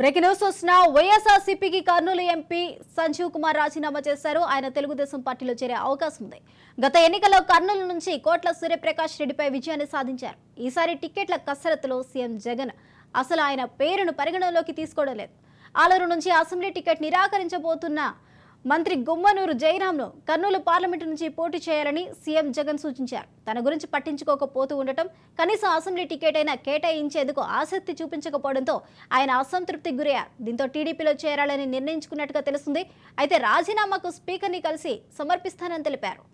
Breaking news వస్తున్న వైఎస్ఆర్సీపీకి Kurnool MP Sanjeev Kumar రాజీనామా చేశారు. ఆయన తెలుగుదేశం పార్టీలో చేరే అవకాశం ఉంది. గత ఎన్నికల్లో కర్నూలు నుంచి కోట్ల సూర్యప్రకాష్ రెడ్డిపై విజయాన్ని సాధించారు. ఈసారి టికెట్ల కసరత్తులో సీఎం జగన్ అసలు ఆయన పేరును పరిగణలోకి తీసుకోవడం లేదు. ఆలూరు నుంచి అసెంబ్లీ టికెట్ నిరాకరించబోతున్న మంత్రి గుమ్మనూరు జయరాంను కర్నూలు పార్లమెంటు నుంచి పోటీ చేయాలని సీఎం జగన్ సూచించారు. తన గురించి పట్టించుకోకపోతూ ఉండటం, కనీసం అసెంబ్లీ టికెట్ అయినా కేటాయించేందుకు ఆసక్తి చూపించకపోవడంతో ఆయన అసంతృప్తికి గురయ్యారు. దీంతో టీడీపీలో చేరాలని నిర్ణయించుకున్నట్టుగా తెలుస్తుంది. అయితే రాజీనామాకు స్పీకర్ని కలిసి సమర్పిస్తానని తెలిపారు.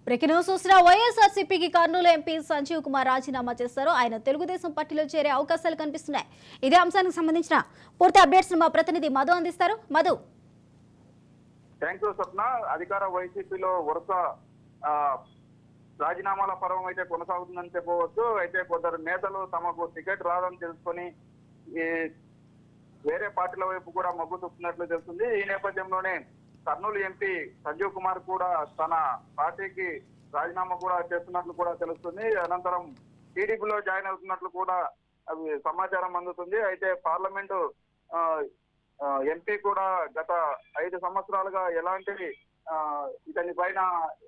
బ్రేకింగ్ న్యూస్ చూసిన వైఎస్ఆర్సీపీకి కర్నూలు ఎంపీ సంజీవ్ కుమార్ రాజీనామా చేశారు. ఆయన తెలుగుదేశం పార్టీలో చేరే అవకాశాలు కనిపిస్తున్నాయి. ఇదే అంశానికి సంబంధించిన పూర్తి అప్డేట్స్ మా ప్రతినిధి మధు అందిస్తారు. మధు. థ్యాంక్ యూ స్వప్న. అధికార వైసీపీలో వరుస రాజీనామాల పర్వం అయితే కొనసాగుతుందని చెప్పవచ్చు. అయితే కొందరు నేతలు తమకు టికెట్ రాదని తెలుసుకొని వేరే పార్టీల వైపు కూడా మొగ్గు చూపుతున్నట్లు తెలుస్తుంది. ఈ నేపథ్యంలోనే కర్నూలు ఎంపీ సంజీవ్ కుమార్ కూడా తన పార్టీకి రాజీనామా కూడా చేస్తున్నట్లు కూడా తెలుస్తుంది. అనంతరం టీడీపీలో జాయిన్ అవుతున్నట్లు కూడా సమాచారం అందుతుంది. అయితే పార్లమెంటు ఎంపీ కూడా గత 5 సంవత్సరాలుగా ఎలాంటి ఇతని పైన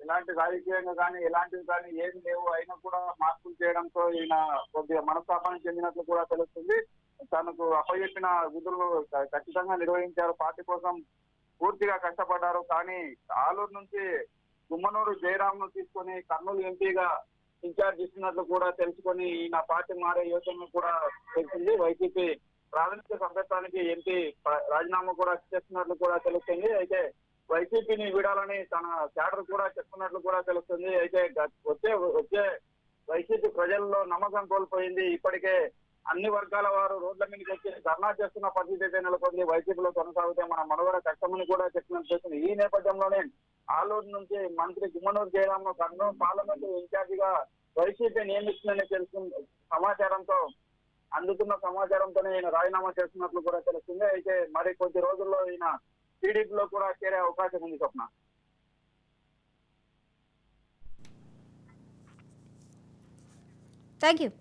ఎలాంటి రాజకీయంగా కానీ ఎలాంటివి కానీ ఏమి లేవు, అయినా కూడా మార్పులు చేయడంతో ఈయన కొద్దిగా మనస్తాపానికి చెందినట్లు కూడా తెలుస్తుంది. తనకు అప్పచెప్పిన విధులు ఖచ్చితంగా నిర్వహించారు, పార్టీ కోసం పూర్తిగా కష్టపడ్డారు. కానీ ఆలూరు నుంచి గుమ్మనూరు జయరాంను తీసుకొని కర్నూలు ఎంపీగా ఇన్ఛార్జ్ ఇస్తున్నట్లు కూడా తెలుసుకొని ఈయన పార్టీ మారే యోచనను కూడా తెలిసింది. వైసీపీ ప్రాథమిక సభ్యత్వానికి ఎంపీ రాజీనామా కూడా చేస్తున్నట్లు కూడా తెలుస్తుంది. అయితే వైసీపీని వీడాలని తన క్యాడర్ కూడా చెప్తున్నట్లు కూడా తెలుస్తుంది. అయితే వచ్చే వైసీపీ ప్రజల్లో నమ్మకం కోల్పోయింది. ఇప్పటికే అన్ని వర్గాల వారు రోడ్ల మీదకి వచ్చి ధర్నా చేస్తున్న పరిస్థితి అయితే నెలకొంది. వైసీపీలో కొనసాగితే మన మనుగడ కష్టమని కూడా చెప్పినట్టు చేస్తుంది. ఈ నేపథ్యంలోనే ఆలూరు నుంచి మంత్రి గుమ్మనూరు జయరాంను కర్నూలు పార్లమెంటు ఇన్ఛార్జిగా వైసీపీ నియమిస్తుందని తెలుస్తుంది. అందుతున్న సమాచారంతోనే ఈయన రాజీనామా చేస్తున్నట్లు కూడా తెలుస్తుంది. అయితే మరి కొద్ది రోజుల్లో ఈయన టీడీపీలో కూడా చేరే అవకాశం ఉంది స్వప్న. Thank you.